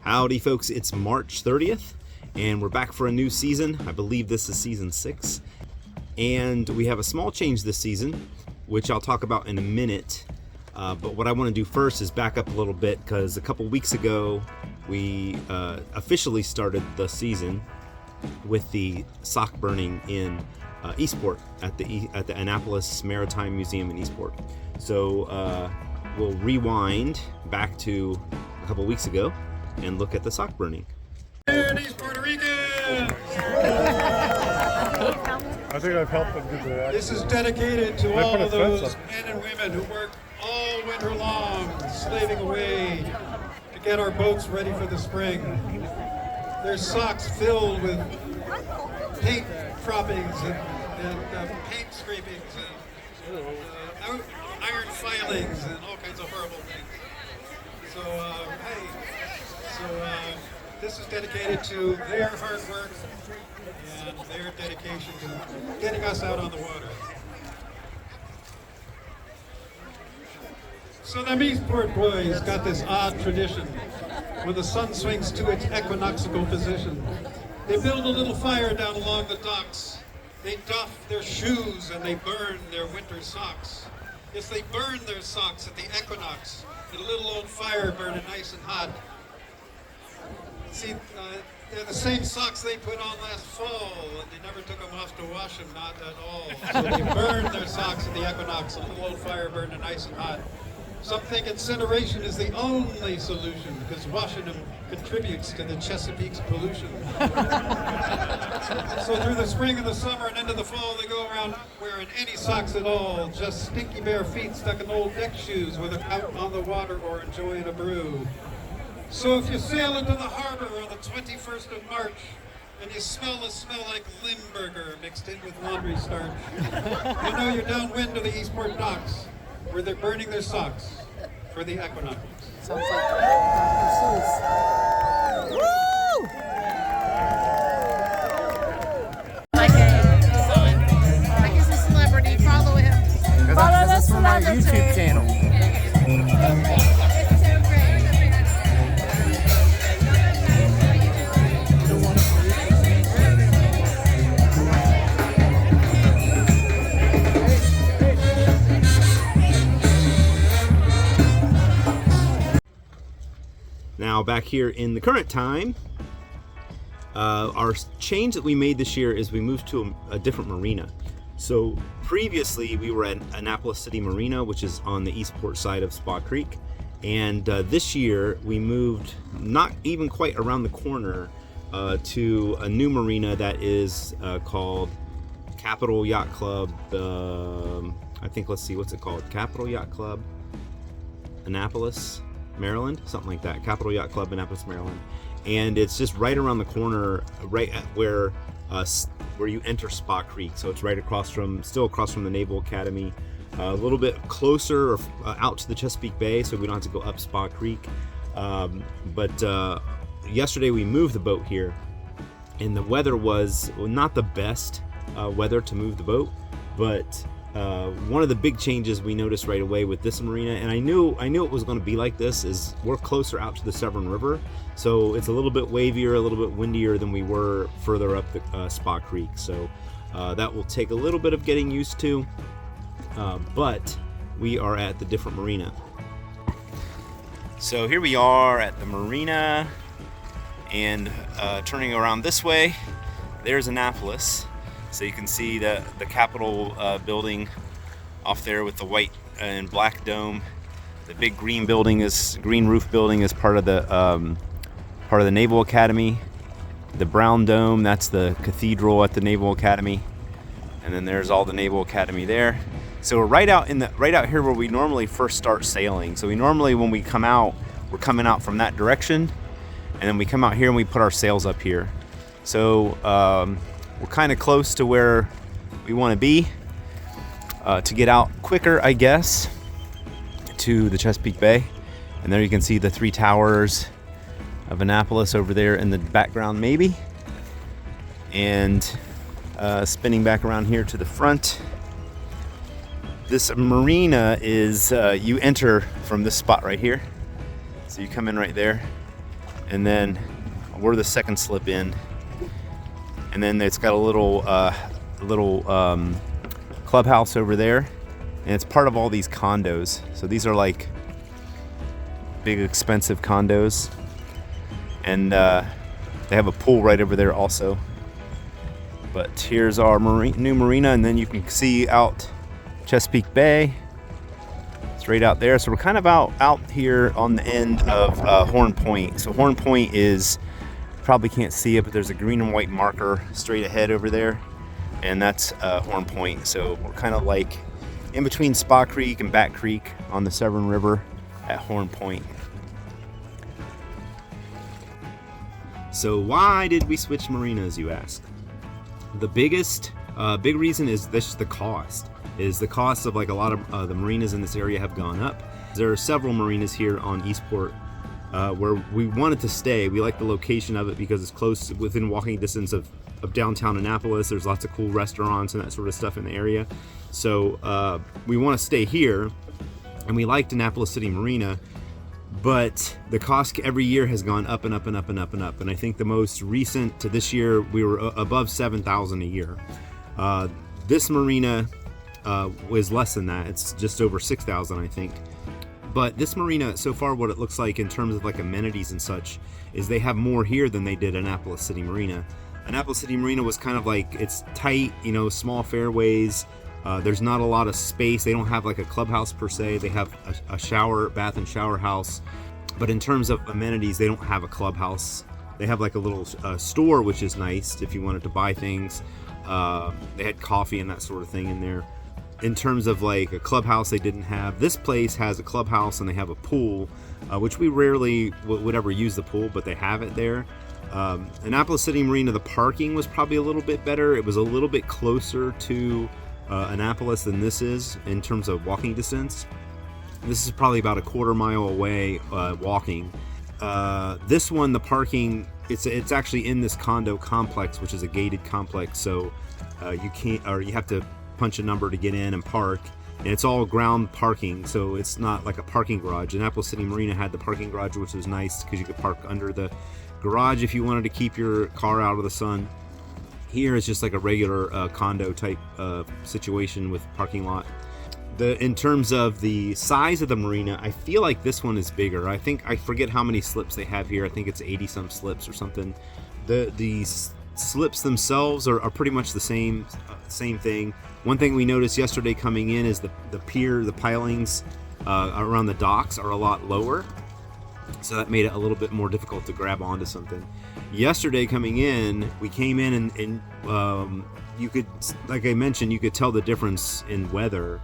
Howdy folks, it's March 30th and we're back for a new season. I believe this is season 6. And we have a small change this season, which I'll talk about in a minute. But what I want to do first is back up a little bit because a couple weeks ago we officially started the season with the sock burning in Eastport at the Annapolis Maritime Museum in Eastport. So we'll rewind back to a couple weeks ago and look at the sock burning. In East Puerto Rico! I think I've helped them do that. This is dedicated to all of those men and women who work all winter long, slaving away to get our boats ready for the spring. Their socks filled with paint droppings and paint scrapings and iron filings and all kinds of horrible things. So, this is dedicated to their hard work and their dedication to getting us out on the water. So the Eastport boys got this odd tradition. When the sun swings to its equinoxial position, they build a little fire down along the docks. They doff their shoes and they burn their winter socks. Yes, they burn their socks at the equinox in a little old fire burning nice and hot. See, they're the same socks they put on last fall, and they never took them off to wash them, not at all. So they burned their socks at the equinox, a little old fire burning nice and hot. Some think incineration is the only solution because washing them contributes to the Chesapeake's pollution. So through the spring and the summer and into the fall, they go around wearing any socks at all, just stinky bare feet stuck in old deck shoes, whether out on the water or enjoying a brew. So if you sail into the harbor on the 21st of March and you smell the smell like Limburger mixed in with laundry starch, you know you're downwind of the Eastport docks where they're burning their socks for the equinox. Sounds like Dr. Seuss. Woo! Like he's a celebrity. Follow him. Follow us from our YouTube channel. It's so great. Now back here in the current time, our change that we made this year is we moved to a different marina. So previously we were at Annapolis City Marina, which is on the Eastport side of Spa Creek. And this year we moved not even quite around the corner to a new marina that is called Capital Yacht Club. I think, let's see, what's it called? Capital Yacht Club, Annapolis, Maryland, something like that. Capital Yacht Club, Annapolis, Maryland. And it's just right around the corner, right at where you enter Spa Creek. So it's right still across from the Naval Academy, a little bit closer out to the Chesapeake Bay, so we don't have to go up Spa Creek. But yesterday we moved the boat here, and the weather was not the best weather to move the boat, but one of the big changes we noticed right away with this marina, and I knew it was going to be like this, is we're closer out to the Severn River, so it's a little bit wavier, a little bit windier than we were further up the Spa Creek. So that will take a little bit of getting used to, but we are at the different marina. So here we are at the marina, and turning around this way, there's Annapolis. So you can see the Capitol building off there with the white and black dome. The big green roof building is part of the Naval Academy. The brown dome, that's the cathedral at the Naval Academy. And then there's all the Naval Academy there. So we're right out here where we normally first start sailing. So we normally, when we come out, we're coming out from that direction, and then we come out here and we put our sails up here. So we're kind of close to where we want to be to get out quicker, I guess, to the Chesapeake Bay. And there you can see the 3 towers of Annapolis over there in the background, maybe. And spinning back around here to the front. This marina is, you enter from this spot right here. So you come in right there, and then we're the second slip in, and then it's got a little clubhouse over there, and it's part of all these condos. So these are like big expensive condos, and they have a pool right over there also. But here's our new marina, and then you can see out Chesapeake Bay. It's right out there. So we're kind of out here on the end of Horn Point. So Horn Point is, probably can't see it, but there's a green and white marker straight ahead over there, and that's Horn Point. So we're kind of like in between Spa Creek and Bat Creek on the Severn River at Horn Point. So why did we switch marinas, you ask? The biggest big reason is the cost. The cost of like a lot of the marinas in this area have gone up. There are several marinas here on Eastport where we wanted to stay. We like the location of it because it's close, within walking distance of downtown Annapolis. There's lots of cool restaurants and that sort of stuff in the area. So we want to stay here, and we liked Annapolis City Marina, but the cost every year has gone up and up and up and up and up. And I think the most recent to this year, we were above $7,000 a year. This marina was less than that. It's just over $6,000, I think. But this marina, so far, what it looks like in terms of like amenities and such, is they have more here than they did Annapolis City Marina. Annapolis City Marina was kind of like, it's tight, small fairways. There's not a lot of space. They don't have like a clubhouse per se. They have a bath and shower house. But in terms of amenities, they don't have a clubhouse. They have like a little store, which is nice if you wanted to buy things. They had coffee and that sort of thing in there. In terms of like a clubhouse, they didn't have. This place has a clubhouse and they have a pool, which we rarely would ever use the pool, but they have it there. Annapolis City Marina, the parking was probably a little bit better. It was a little bit closer to Annapolis than this is in terms of walking distance. This is probably about a quarter mile away walking. This one, the parking, it's actually in this condo complex, which is a gated complex, so you have to punch a number to get in and park, and it's all ground parking, so it's not like a parking garage. Annapolis City Marina had the parking garage, which was nice because you could park under the garage if you wanted to keep your car out of the sun. Here it's just like a regular condo type situation with parking lot. In terms of the size of the marina, I feel like this one is bigger. I forget how many slips they have here. I think it's 80 some slips or something. The slips themselves are pretty much the same thing. One thing we noticed yesterday coming in is the pier, the pilings around the docks are a lot lower, so that made it a little bit more difficult to grab onto something. Yesterday coming in, we came in and you could, like I mentioned, you could tell the difference in weather.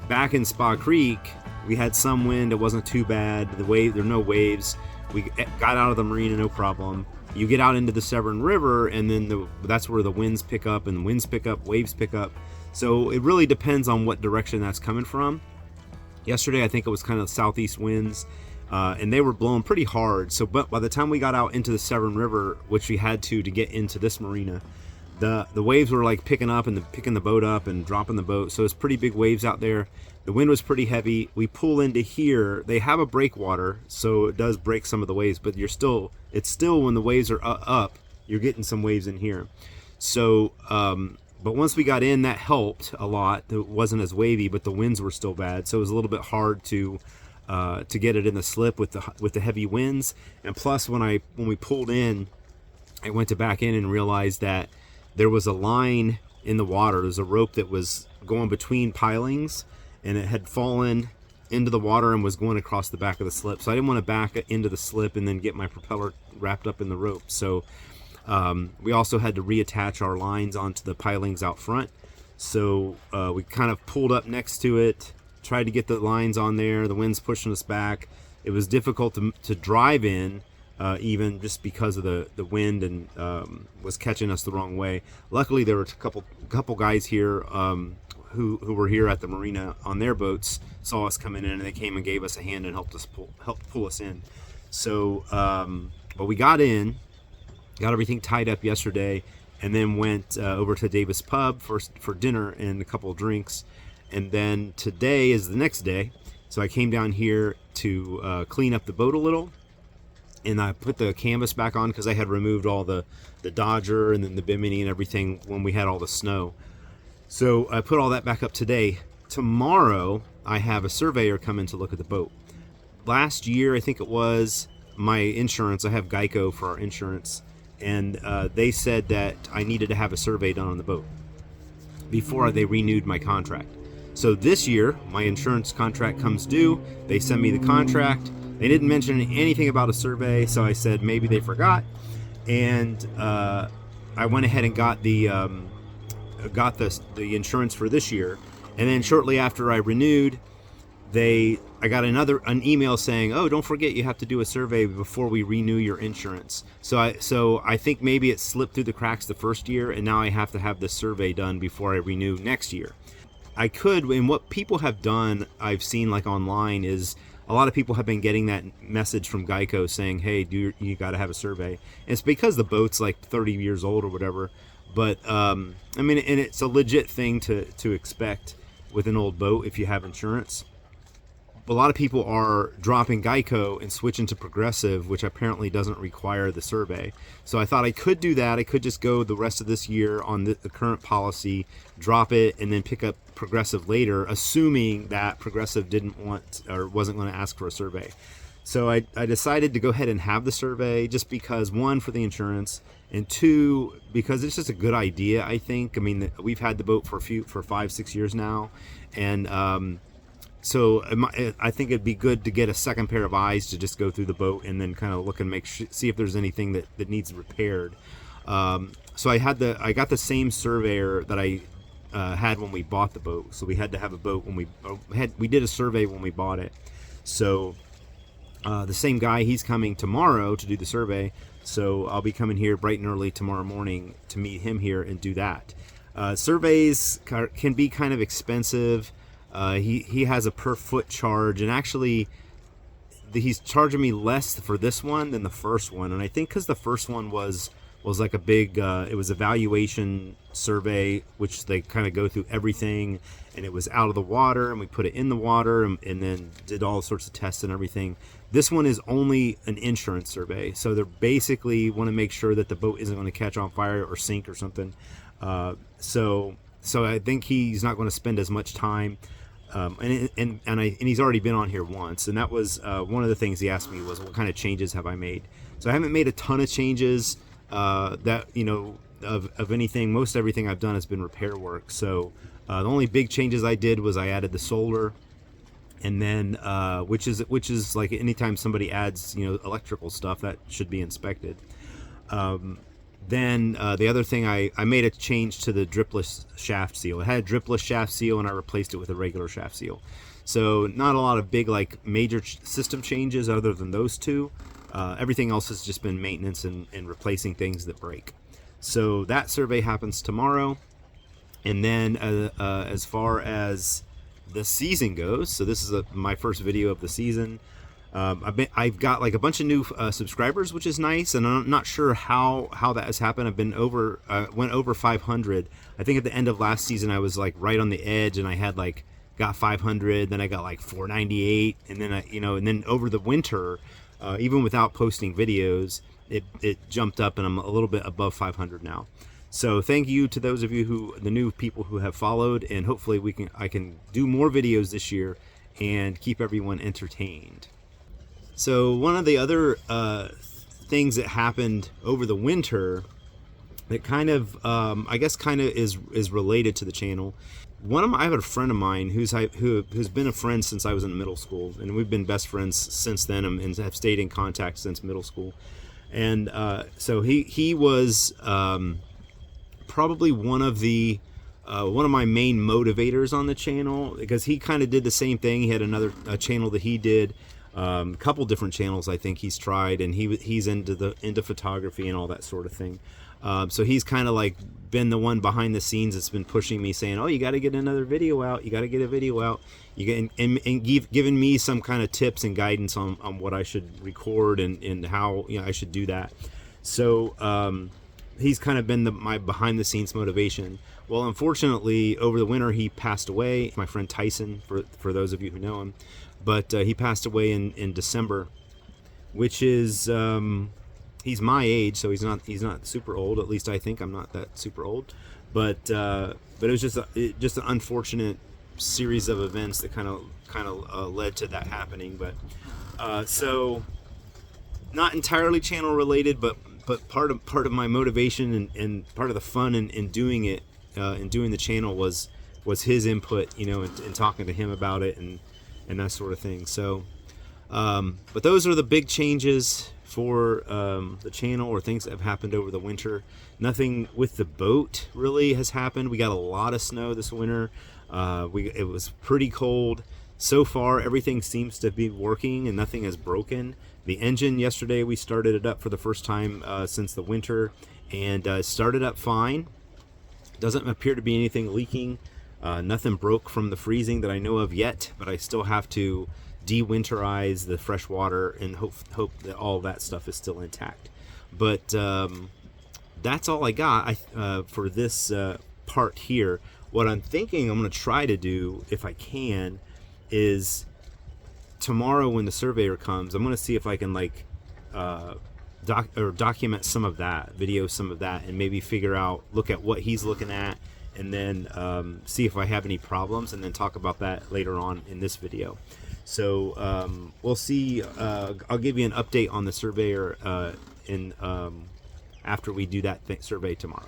Back in Spa Creek, we had some wind. It wasn't too bad. There are no waves. We got out of the marina, no problem. You get out into the Severn River, and then that's where the winds pick up, and winds pick up, waves pick up. So it really depends on what direction that's coming from. Yesterday, I think it was kind of southeast winds, and they were blowing pretty hard. So, but by the time we got out into the Severn River, which we had to get into this marina, the waves were like picking up and picking the boat up and dropping the boat. So it's pretty big waves out there. The wind was pretty heavy. We pull into here. They have a breakwater, so it does break some of the waves, but it's still when the waves are up, you're getting some waves in here. So, but once we got in, that helped a lot. It wasn't as wavy, but the winds were still bad, so it was a little bit hard to get it in the slip with the heavy winds. And plus, when we pulled in, I went to back in and realized that there was a line in the water. There's a rope that was going between pilings, and it had fallen into the water and was going across the back of the slip. So I didn't want to back into the slip and then get my propeller wrapped up in the rope. So we also had to reattach our lines onto the pilings out front. So we kind of pulled up next to it, tried to get the lines on there. The wind's pushing us back. It was difficult to drive in, even just because of the wind, and was catching us the wrong way. Luckily, there were a couple guys here who were here at the marina on their boats, saw us coming in, and they came and gave us a hand and helped pull us in. So, but we got everything tied up yesterday, and then went over to Davis Pub for dinner and a couple of drinks. And then today is the next day, so I came down here to clean up the boat a little. and I put the canvas back on because I had removed all the Dodger and then the Bimini and everything when we had all the snow. So I put all that back up today. Tomorrow I have a surveyor come in to look at the boat. Last year, I think it was, my insurance, I have Geico for our insurance, and they said that I needed to have a survey done on the boat before they renewed my contract. So this year, my insurance contract comes due. They send me the contract. They didn't mention anything about a survey, so I said maybe they forgot. And I went ahead and got the insurance for this year. And then shortly after I renewed, I got an email saying, "Oh, don't forget you have to do a survey before we renew your insurance." So I think maybe it slipped through the cracks the first year, and now I have to have the survey done before I renew next year. I could, and what people have done, I've seen like online, is a lot of people have been getting that message from Geico saying, "Hey, you got to have a survey." And it's because the boat's like 30 years old or whatever. But I mean, and it's a legit thing to expect with an old boat if you have insurance. A lot of people are dropping Geico and switching to Progressive, which apparently doesn't require the survey. So I thought I could do that. I could just go the rest of this year on the current policy, drop it, and then pick up Progressive later, assuming that Progressive didn't want or wasn't going to ask for a survey. So I decided to go ahead and have the survey just because, one, for the insurance, and two, because it's just a good idea, I think. I mean, we've had the boat for 5-6 years now, and so I think it'd be good to get a second pair of eyes to just go through the boat and then kind of look and see if there's anything that needs repaired. So I got the same surveyor that I had when we bought the boat. So we had to have a boat when we did a survey when we bought it. So the same guy, he's coming tomorrow to do the survey. So I'll be coming here bright and early tomorrow morning to meet him here and do that. Surveys can be kind of expensive. He has a per foot charge, and actually he's charging me less for this one than the first one. And I think because the first one was like a big it was a valuation survey, which they kind of go through everything, and it was out of the water, and we put it in the water, and then did all sorts of tests and everything. This one is only an insurance survey, so they basically want to make sure that the boat isn't going to catch on fire or sink or something. So I think he's not going to spend as much time. And he's already been on here once, and that was one of the things he asked me was, what kind of changes have I made? So I haven't made a ton of changes that, you know, of anything. Most everything I've done has been repair work. So the only big changes I did was I added the solar, and then which is like anytime somebody adds, you know, electrical stuff, that should be inspected. Then the other thing, I made a change to the dripless shaft seal. It had a dripless shaft seal, and I replaced it with a regular shaft seal. So not a lot of big like major system changes other than those two. Everything else has just been maintenance and replacing things that break. So that survey happens tomorrow. And then as far as the season goes, so this is my first video of the season. I've got like a bunch of new subscribers, which is nice, and I'm not sure how that has happened. I've been went over 500. I think at the end of last season I was like right on the edge, and I had like got 500, then I got like 498, and then and then over the winter, even without posting videos, it jumped up, and I'm a little bit above 500 now. So thank you to those of you the new people who have followed, and hopefully I can do more videos this year and keep everyone entertained. So one of the other things that happened over the winter that kind of, I guess, kind of is related to the channel. I have a friend of mine who's been a friend since I was in middle school, and we've been best friends since then, and have stayed in contact since middle school. And so he was probably one of my main motivators on the channel, because he kind of did the same thing. He had another channel that he did. A couple different channels I think he's tried, and he's into photography and all that sort of thing. So he's kind of like been the one behind the scenes that's been pushing me, saying, "Oh, you got to get another video out. You got to get a video out." And giving me some kind of tips and guidance on what I should record and how I should do that. So he's kind of been my behind the scenes motivation. Well, unfortunately, over the winter he passed away. My friend Tyson, for those of you who know him. But he passed away in December, which is he's my age, so he's not super old. At least I think I'm not that super old, but it was just an unfortunate series of events that kind of led to that happening. But so not entirely channel related, but part of my motivation and part of the fun in doing it, in doing the channel was his input, and talking to him about it and that sort of thing. So, but those are the big changes for the channel, or things that have happened over the winter. Nothing with the boat really has happened. We got a lot of snow this winter. It was pretty cold. So far, everything seems to be working and nothing has broken. The engine yesterday, we started it up for the first time since the winter, and started up fine. Doesn't appear to be anything leaking. Nothing broke from the freezing that I know of yet, but I still have to de-winterize the fresh water and hope that all that stuff is still intact. But that's all I got for this part here. What I'm thinking I'm going to try to do, if I can, is tomorrow when the surveyor comes, I'm going to see if I can document some of that, video some of that, and maybe look at what he's looking at, and then see if I have any problems, and then talk about that later on in this video. So we'll see. I'll give you an update on the surveyor after we do that survey tomorrow.